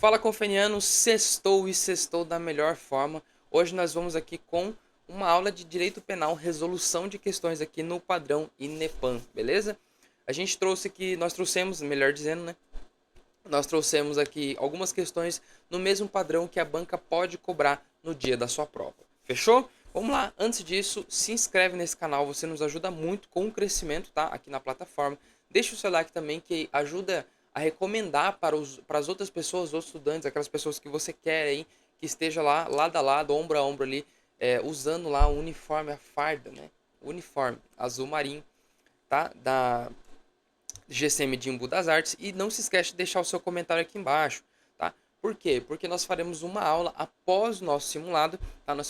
Fala confeniano, sextou e sextou da melhor forma. Hoje nós vamos aqui com uma aula de direito penal, resolução de questões aqui no padrão INEPAM, beleza? A gente trouxe aqui, nós trouxemos, melhor dizendo, né? Nós trouxemos aqui algumas questões no mesmo padrão que a banca pode cobrar no dia da sua prova. Fechou? Vamos lá, antes disso, se inscreve nesse canal, você nos ajuda muito com o crescimento, tá? Aqui na plataforma. Deixa o seu like também, que ajuda a recomendar para as outras pessoas, os outros estudantes, aquelas pessoas que você quer aí, que esteja lá, lado a lado, ombro a ombro ali, usando lá o uniforme, a farda, né? O uniforme azul marinho, tá? GCM de Embu das Artes. E não se esquece de deixar o seu comentário aqui embaixo, tá? Por quê? Porque nós faremos uma aula após o nosso simulado, tá? Nós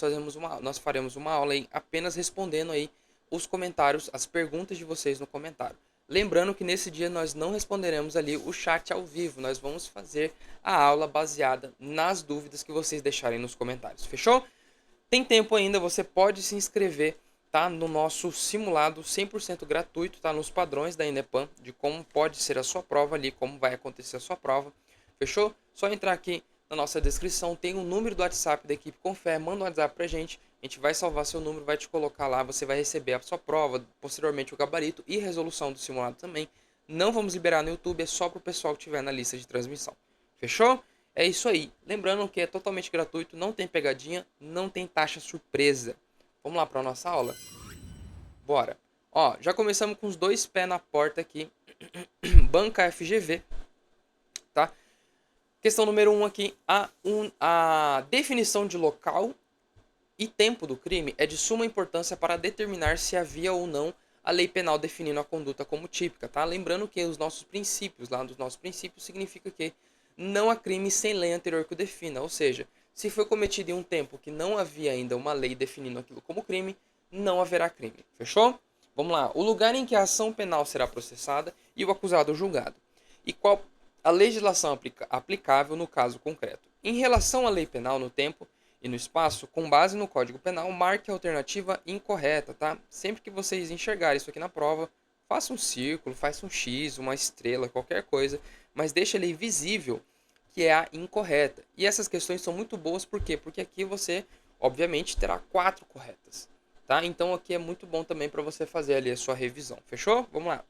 faremos uma aula aí apenas respondendo aí os comentários, as perguntas de vocês no comentário. Lembrando que nesse dia nós não responderemos ali o chat ao vivo, nós vamos fazer a aula baseada nas dúvidas que vocês deixarem nos comentários. Fechou? Tem tempo ainda, você pode se inscrever, tá, no nosso simulado 100% gratuito, tá, nos padrões da INEPAM, de como pode ser a sua prova ali, como vai acontecer a sua prova. Fechou? Só entrar aqui na nossa descrição, tem o número do WhatsApp da equipe Confé, manda um WhatsApp pra gente, a gente vai salvar seu número, vai te colocar lá, você vai receber a sua prova, posteriormente o gabarito e resolução do simulado também. Não vamos liberar no YouTube, é só pro pessoal que estiver na lista de transmissão. Fechou? É isso aí. Lembrando que é totalmente gratuito, não tem pegadinha, não tem taxa surpresa. Vamos lá para a nossa aula? Bora. Ó, já começamos com os dois pés na porta aqui. Banca FGV, tá? Questão número 1 aqui. A definição de local e tempo do crime é de suma importância para determinar se havia ou não a lei penal definindo a conduta como típica, tá? Lembrando que os nossos princípios, lá dos nossos princípios, significa que não há crime sem lei anterior que o defina, ou seja, se foi cometido em um tempo que não havia ainda uma lei definindo aquilo como crime, não haverá crime. Fechou? Vamos lá. O lugar em que a ação penal será processada e o acusado julgado. E qual a legislação aplicável no caso concreto. Em relação à lei penal no tempo e no espaço, com base no Código Penal, marque a alternativa incorreta, tá? Sempre que vocês enxergarem isso aqui na prova, faça um círculo, faça um X, uma estrela, qualquer coisa, mas deixa ele visível que é a incorreta. E essas questões são muito boas, por quê? Porque aqui você, obviamente, terá 4 corretas, tá? Então aqui é muito bom também para você fazer ali a sua revisão. Fechou? Vamos lá.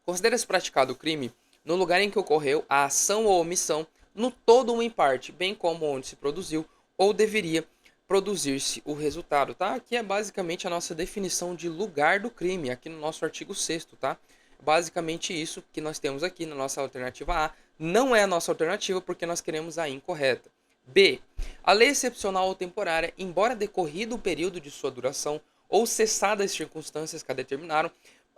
Considera-se praticado o crime no lugar em que ocorreu a ação ou omissão, no todo ou em parte, bem como onde se produziu ou deveria produzir-se o resultado, tá? Aqui é basicamente a nossa definição de lugar do crime, aqui no nosso artigo 6º, tá? Basicamente isso que nós temos aqui na nossa alternativa A. Não é a nossa alternativa porque nós queremos a incorreta. B. A lei excepcional ou temporária, embora decorrido o período de sua duração ou cessadas as circunstâncias que a determinaram,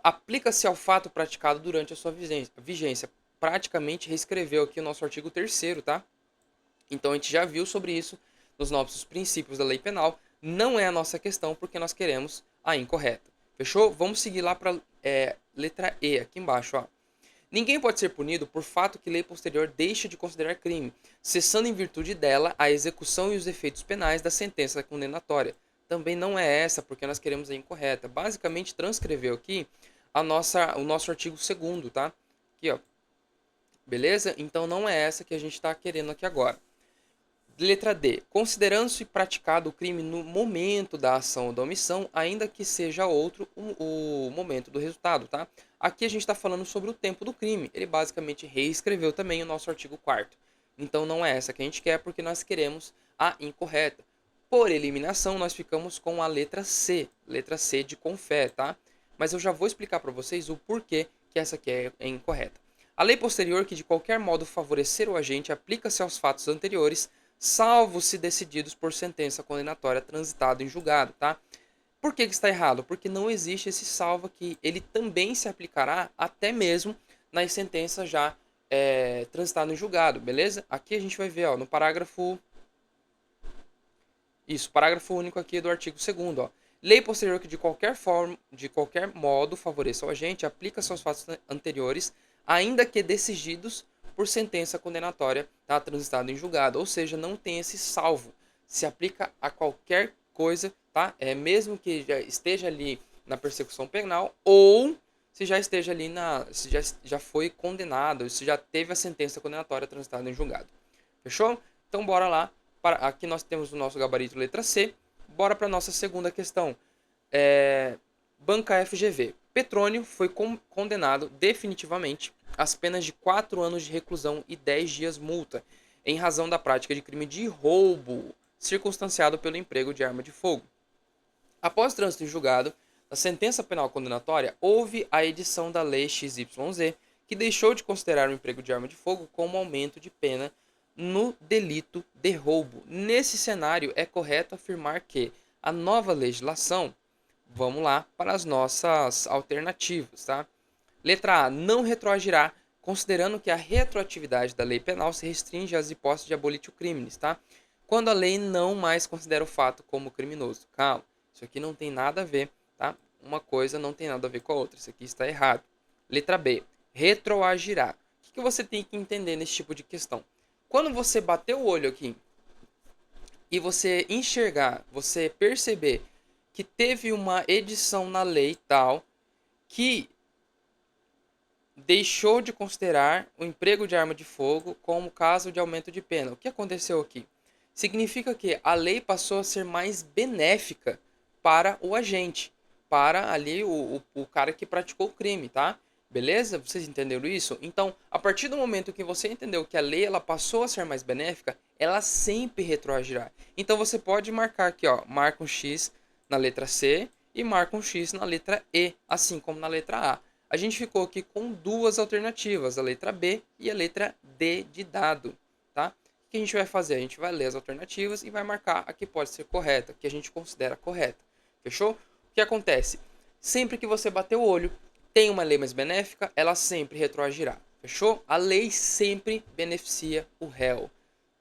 aplica-se ao fato praticado durante a sua vigência. Praticamente reescreveu aqui o nosso artigo 3º, tá? Então a gente já viu sobre isso nos nossos princípios da lei penal. Não é a nossa questão porque nós queremos a incorreta. Fechou? Vamos seguir lá para letra E, aqui embaixo, ó. Ninguém pode ser punido por fato que lei posterior deixa de considerar crime, cessando em virtude dela a execução e os efeitos penais da sentença condenatória. Também não é essa, porque nós queremos a incorreta. Basicamente, transcreveu aqui o nosso artigo 2º, tá? Aqui, ó. Beleza? Então não é essa que a gente está querendo aqui agora. Letra D. Considerando-se praticado o crime no momento da ação ou da omissão, ainda que seja outro o momento do resultado, tá? Aqui a gente está falando sobre o tempo do crime. Ele basicamente reescreveu também o nosso artigo 4º. Então não é essa que a gente quer, porque nós queremos a incorreta. Por eliminação, nós ficamos com a letra C de confé, tá? Mas eu já vou explicar para vocês o porquê que essa aqui é incorreta. A lei posterior que de qualquer modo favorecer o agente aplica-se aos fatos anteriores, salvo se decididos por sentença condenatória transitada em julgado, tá? Por que está errado? Porque não existe esse salvo aqui. Ele também se aplicará até mesmo nas sentenças já transitadas em julgado, beleza? Aqui a gente vai ver, ó, no parágrafo... Isso, parágrafo único aqui do artigo 2º, ó. Lei posterior que de qualquer forma, de qualquer modo favoreça o agente, aplica-se aos fatos anteriores, ainda que decididos por sentença condenatória, tá, transitada em julgado, ou seja, não tem esse salvo, se aplica a qualquer coisa, tá? Mesmo que já esteja ali na persecução penal ou se já esteja ali se já foi condenado, se já teve a sentença condenatória transitada em julgado. Fechou? Então bora lá. Aqui nós temos o nosso gabarito letra C. Bora para a nossa segunda questão. Banca FGV. Petrônio foi condenado definitivamente às penas de 4 anos de reclusão e 10 dias multa, em razão da prática de crime de roubo, circunstanciado pelo emprego de arma de fogo. Após trânsito em julgado, na sentença penal condenatória, houve a edição da Lei XYZ, que deixou de considerar o emprego de arma de fogo como aumento de pena no delito de roubo. Nesse cenário, é correto afirmar que a nova legislação, vamos lá para as nossas alternativas, tá? Letra A, não retroagirá, considerando que a retroatividade da lei penal se restringe às hipóteses de abolitio crimes, tá? Quando a lei não mais considera o fato como criminoso. Calma, isso aqui não tem nada a ver, tá? Uma coisa não tem nada a ver com a outra, isso aqui está errado. Letra B, retroagirá. O que você tem que entender nesse tipo de questão? Quando você bater o olho aqui e você enxergar, você perceber que teve uma edição na lei tal que deixou de considerar o emprego de arma de fogo como caso de aumento de pena. O que aconteceu aqui? Significa que a lei passou a ser mais benéfica para o agente, para ali o cara que praticou o crime, tá? Beleza? Vocês entenderam isso? Então, a partir do momento que você entendeu que a lei ela passou a ser mais benéfica, ela sempre retroagirá. Então você pode marcar aqui, ó, marca um X na letra C e marca um X na letra E, assim como na letra A. A gente ficou aqui com duas alternativas, a letra B e a letra D de dado, tá? O que a gente vai fazer? A gente vai ler as alternativas e vai marcar a que pode ser correta, que a gente considera correta. Fechou? O que acontece? Sempre que você bater o olho, tem uma lei mais benéfica, ela sempre retroagirá. Fechou? A lei sempre beneficia o réu,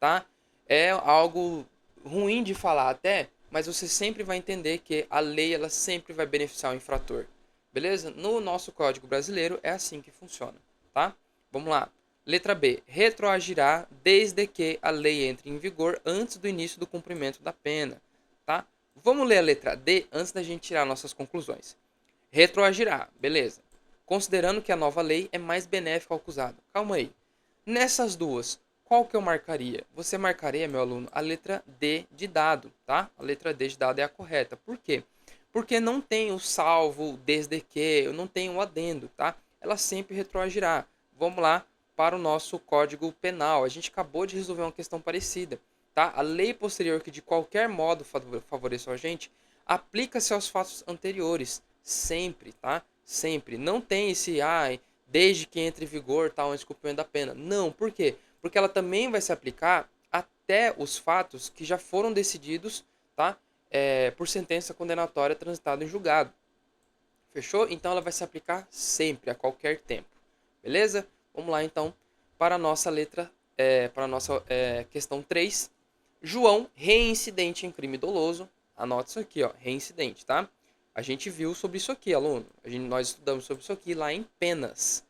tá? É algo ruim de falar até, mas você sempre vai entender que a lei ela sempre vai beneficiar o infrator. Beleza? No nosso Código Brasileiro é assim que funciona, tá? Vamos lá. Letra B. Retroagirá desde que a lei entre em vigor antes do início do cumprimento da pena, tá? Vamos ler a letra D antes da gente tirar nossas conclusões. Retroagirá, beleza. Considerando que a nova lei é mais benéfica ao acusado. Calma aí. Nessas duas, qual que eu marcaria? Você marcaria, meu aluno, a letra D de dado, tá? A letra D de dado é a correta. Por quê? Porque não tem o salvo desde que, eu não tenho o adendo, tá? Ela sempre retroagirá. Vamos lá para o nosso Código Penal. A gente acabou de resolver uma questão parecida, tá? A lei posterior que de qualquer modo favoreça o agente, aplica-se aos fatos anteriores, sempre, tá? Sempre. Não tem esse, desde que entre em vigor tal descumprimento da pena. Não, por quê? Porque ela também vai se aplicar até os fatos que já foram decididos, tá? Por sentença condenatória transitada em julgado. Fechou? Então ela vai se aplicar sempre, a qualquer tempo. Beleza? Vamos lá então para a nossa questão 3. João, reincidente em crime doloso. Anota isso aqui, ó, reincidente, tá? A gente viu sobre isso aqui, aluno. Nós estudamos sobre isso aqui lá em penas,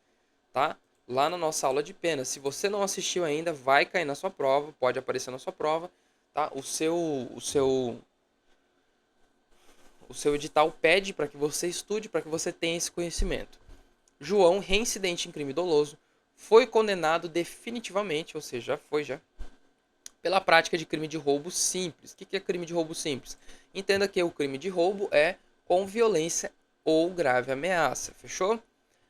tá? Lá na nossa aula de penas. Se você não assistiu ainda, vai cair na sua prova, pode aparecer na sua prova, tá? O seu edital pede para que você estude, para que você tenha esse conhecimento. João, reincidente em crime doloso, foi condenado definitivamente, ou seja, pela prática de crime de roubo simples. O que é crime de roubo simples? Entenda que o crime de roubo é com violência ou grave ameaça, fechou?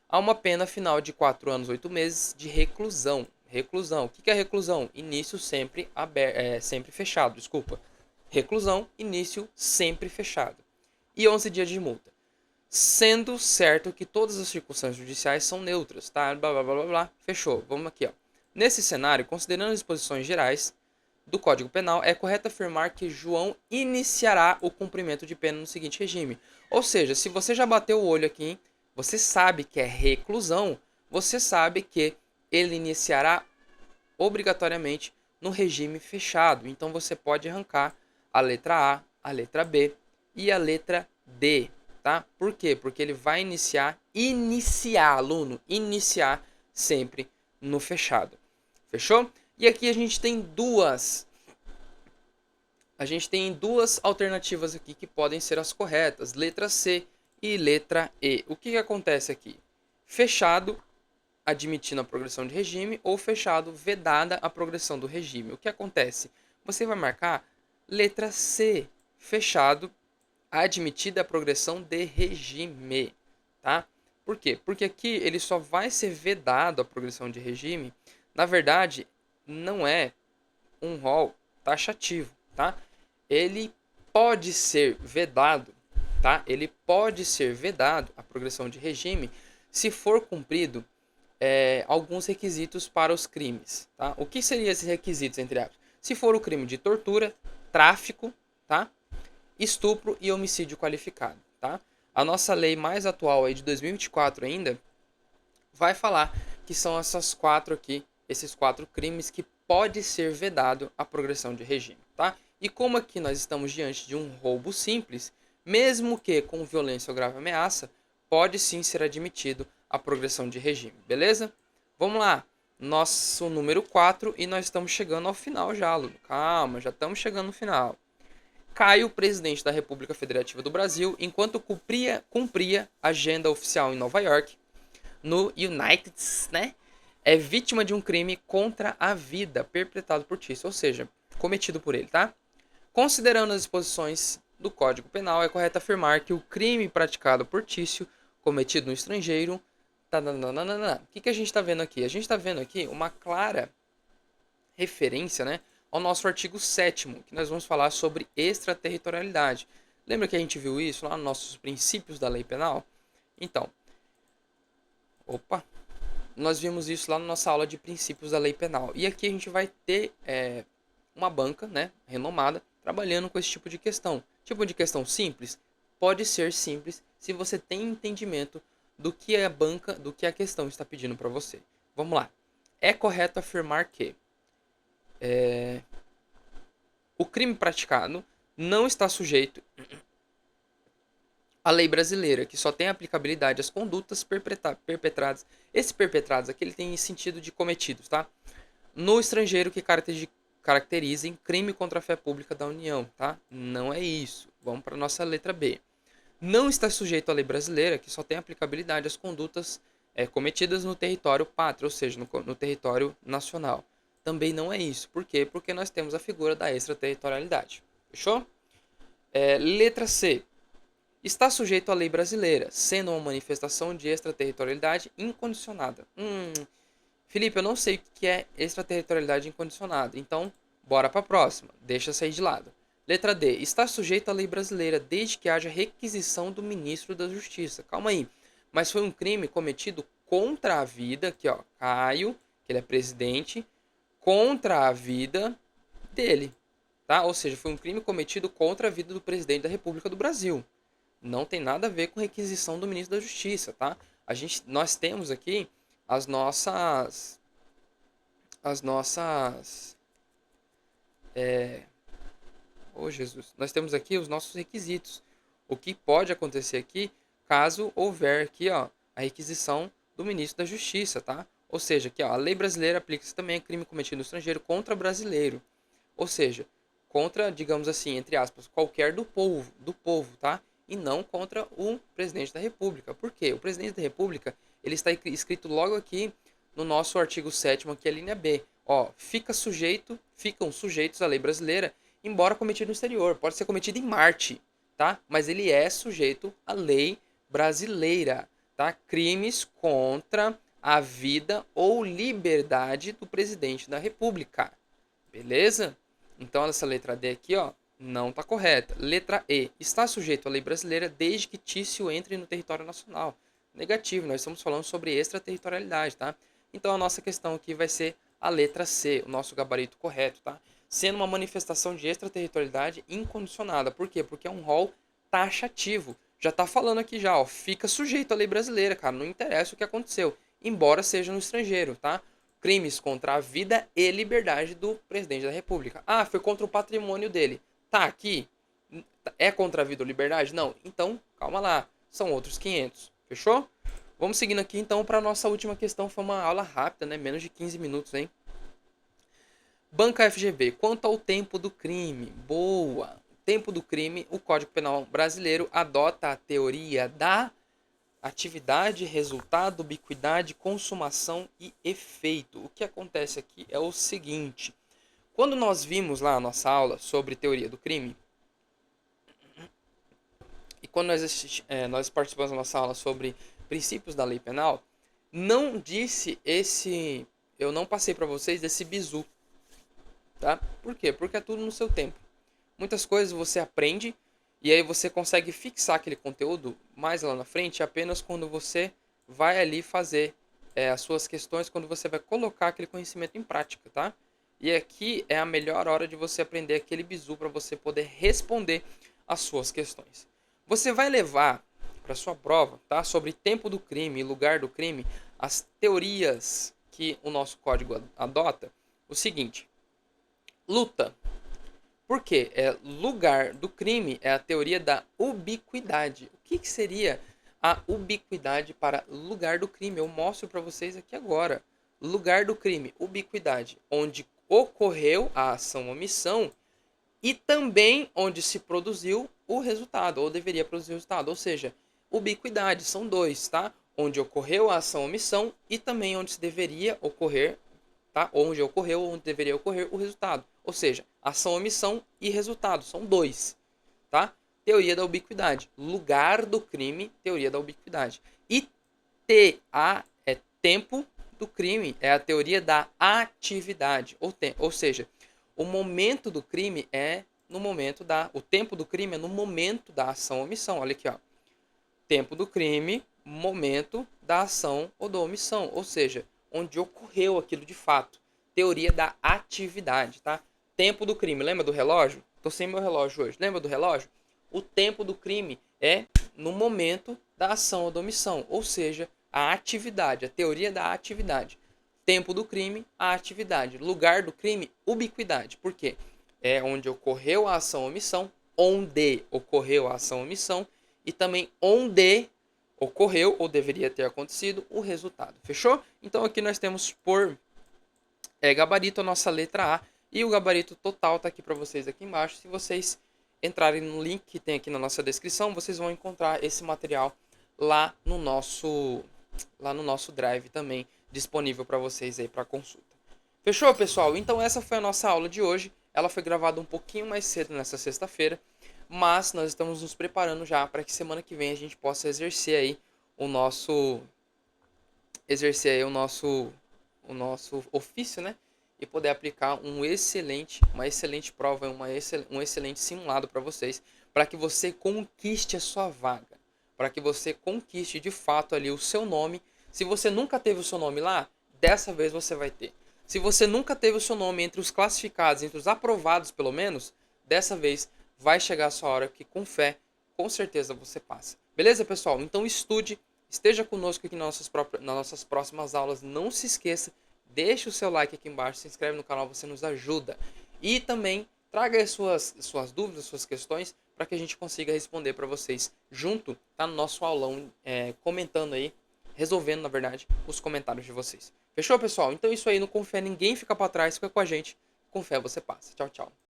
Há uma pena final de 4 anos, 8 meses de reclusão. Reclusão. O que é reclusão? Início sempre sempre fechado, desculpa. Reclusão, início sempre fechado. E 11 dias de multa. Sendo certo que todas as circunstâncias judiciais são neutras, tá? Blá, blá, blá, blá, blá. Fechou. Vamos aqui, ó. Nesse cenário, considerando as disposições gerais do Código Penal, é correto afirmar que João iniciará o cumprimento de pena no seguinte regime. Ou seja, se você já bateu o olho aqui, você sabe que é reclusão, você sabe que ele iniciará obrigatoriamente no regime fechado. Então você pode arrancar a letra A, a letra B e a letra D, tá? Por quê? Porque ele vai iniciar, aluno, iniciar sempre no fechado. Fechou? E aqui a gente tem duas alternativas aqui que podem ser as corretas, letra C e letra E. O que acontece aqui? fechado, admitindo a progressão de regime, ou fechado, vedada a progressão do regime. O que acontece? Você vai marcar letra C, fechado, admitida a progressão de regime, tá? Por quê? Porque aqui ele só vai ser vedado a progressão de regime. Na verdade, não é um rol taxativo, tá? Ele pode ser vedado, tá? Ele pode ser vedado a progressão de regime se for cumprido alguns requisitos para os crimes, tá? O que seriam esses requisitos, entre aspas? Se for o crime de tortura, tráfico, tá? Estupro e homicídio qualificado, tá? A nossa lei mais atual aí de 2024 ainda vai falar que são essas quatro aqui, esses quatro crimes que pode ser vedado a progressão de regime, tá? E como aqui nós estamos diante de um roubo simples, mesmo que com violência ou grave ameaça, pode sim ser admitido a progressão de regime, beleza? Vamos lá, nosso número 4 e nós estamos chegando ao final já, aluno. Calma, já estamos chegando no final. Caio, presidente da República Federativa do Brasil, enquanto cumpria agenda oficial em Nova York, no United, né? É vítima de um crime contra a vida perpetrado por Tício, ou seja, cometido por ele, tá? Considerando as disposições do Código Penal, é correto afirmar que o crime praticado por Tício, cometido no estrangeiro, o que a gente está vendo aqui? A gente está vendo aqui uma clara referência, né, ao nosso artigo 7º, que nós vamos falar sobre extraterritorialidade. Lembra que a gente viu isso lá nos nossos princípios da lei penal? Então, nós vimos isso lá na nossa aula de princípios da lei penal. E aqui a gente vai ter uma banca, né, renomada, trabalhando com esse tipo de questão. Tipo de questão simples? Pode ser simples se você tem entendimento do que a banca, do que a questão está pedindo para você. Vamos lá. É correto afirmar que o crime praticado não está sujeito à lei brasileira, que só tem aplicabilidade às condutas perpetradas. Esse perpetrados aqui ele tem sentido de cometidos, tá? No estrangeiro que caracterizem crime contra a fé pública da União, tá? Não é isso. Vamos para a nossa letra B. Não está sujeito à lei brasileira, que só tem aplicabilidade às condutas cometidas no território pátrio, ou seja, no território nacional. Também não é isso. Por quê? Porque nós temos a figura da extraterritorialidade. Fechou? Letra C. Está sujeito à lei brasileira, sendo uma manifestação de extraterritorialidade incondicionada. Felipe, eu não sei o que é extraterritorialidade incondicionada, então bora para a próxima. Deixa sair de lado. Letra D. Está sujeito à lei brasileira desde que haja requisição do ministro da Justiça. Calma aí. Mas foi um crime cometido contra a vida, aqui ó, Caio, que ele é presidente, contra a vida dele, tá? Ou seja, foi um crime cometido contra a vida do presidente da República do Brasil. Não tem nada a ver com requisição do ministro da Justiça, tá? Nós temos aqui as nossas Jesus, nós temos aqui os nossos requisitos. O que pode acontecer aqui caso houver aqui, ó, a requisição do ministro da Justiça, tá? Ou seja, aqui, ó, a lei brasileira aplica-se também a crime cometido no estrangeiro contra brasileiro. Ou seja, contra, digamos assim, entre aspas, qualquer do povo, tá? E não contra o presidente da República. Por quê? O presidente da República, ele está escrito logo aqui no nosso artigo 7º, aqui a linha B. Ó, ficam sujeitos à lei brasileira, embora cometido no exterior. Pode ser cometido em Marte, tá? Mas ele é sujeito à lei brasileira, tá? Crimes contra a vida ou liberdade do presidente da República. Beleza? Então essa letra D aqui, ó, não está correta. Letra E. Está sujeito à lei brasileira desde que Tício entre no território nacional. Negativo, nós estamos falando sobre extraterritorialidade, tá? Então a nossa questão aqui vai ser a letra C, o nosso gabarito correto, tá? Sendo uma manifestação de extraterritorialidade incondicionada. Por quê? Porque é um rol taxativo. Já tá falando aqui já, ó, fica sujeito à lei brasileira, cara, não interessa o que aconteceu, embora seja no estrangeiro, tá? Crimes contra a vida e liberdade do presidente da República. Ah, foi contra o patrimônio dele. Tá aqui? É contra a vida ou liberdade? Não. Então, calma lá. São outros 500. Fechou? Vamos seguindo aqui então para a nossa última questão. Foi uma aula rápida, né? Menos de 15 minutos, hein? Banca FGV. Quanto ao tempo do crime. Boa. Tempo do crime. O Código Penal brasileiro adota a teoria da atividade, resultado, ubiquidade, consumação e efeito. O que acontece aqui é o seguinte: quando nós vimos lá a nossa aula sobre teoria do crime, e quando nós participamos da nossa aula sobre princípios da lei penal, não disse esse. Eu não passei para vocês desse bizu, tá? Por quê? Porque é tudo no seu tempo. Muitas coisas você aprende e aí você consegue fixar aquele conteúdo mais lá na frente apenas quando você vai ali fazer as suas questões, quando você vai colocar aquele conhecimento em prática, tá? E aqui é a melhor hora de você aprender aquele bizu para você poder responder as suas questões. Você vai levar para sua prova, tá? Sobre tempo do crime e lugar do crime, as teorias que o nosso código adota. O seguinte: luta. Por quê? Lugar do crime é a teoria da ubiquidade. O que seria a ubiquidade para lugar do crime? Eu mostro para vocês aqui agora. Lugar do crime, ubiquidade, onde ocorreu a ação ou omissão e também onde se produziu o resultado, ou deveria produzir o resultado. Ou seja, ubiquidade, são dois, tá? Onde ocorreu a ação ou omissão e também onde se deveria ocorrer, tá? Onde ocorreu, onde deveria ocorrer o resultado. Ou seja, ação, omissão e resultado, são dois, tá? Teoria da ubiquidade, lugar do crime, teoria da ubiquidade. E TA é tempo do crime, é a teoria da atividade, ou seja, o momento do crime é no momento da... O tempo do crime é no momento da ação ou omissão. Olha aqui, ó. Tempo do crime, momento da ação ou da omissão. Ou seja, onde ocorreu aquilo de fato. Teoria da atividade, tá? Tempo do crime. Lembra do relógio? Tô sem meu relógio hoje. Lembra do relógio? O tempo do crime é no momento da ação ou da omissão. Ou seja, a atividade, a teoria da atividade. Tempo do crime, a atividade. Lugar do crime, ubiquidade. Por quê? É onde ocorreu a ação ou omissão, onde ocorreu a ação ou omissão e também onde ocorreu ou deveria ter acontecido o resultado. Fechou? Então aqui nós temos por gabarito a nossa letra A e o gabarito total está aqui para vocês aqui embaixo. Se vocês entrarem no link que tem aqui na nossa descrição, vocês vão encontrar esse material lá no nosso Drive também, disponível para vocês aí para consulta. Fechou, pessoal? Então essa foi a nossa aula de hoje. Ela foi gravada um pouquinho mais cedo nessa sexta-feira, mas nós estamos nos preparando já para que semana que vem a gente possa exercer aí o nosso ofício, né? E poder aplicar uma excelente prova, um excelente simulado para vocês, para que você conquiste a sua vaga, para que você conquiste de fato ali o seu nome. Se você nunca teve o seu nome lá, dessa vez você vai ter. Se você nunca teve o seu nome entre os classificados, entre os aprovados pelo menos, dessa vez vai chegar a sua hora que com fé, com certeza você passa. Beleza, pessoal? Então estude, esteja conosco aqui nas nossas próximas aulas. Não se esqueça, deixe o seu like aqui embaixo, se inscreve no canal, você nos ajuda. E também traga as suas dúvidas, suas questões, para que a gente consiga responder para vocês junto, tá? No nosso aulão, comentando aí, resolvendo, na verdade, os comentários de vocês. Fechou, pessoal? Então é isso aí, não confia, ninguém fica para trás, fica com a gente. Com fé você passa. Tchau, tchau.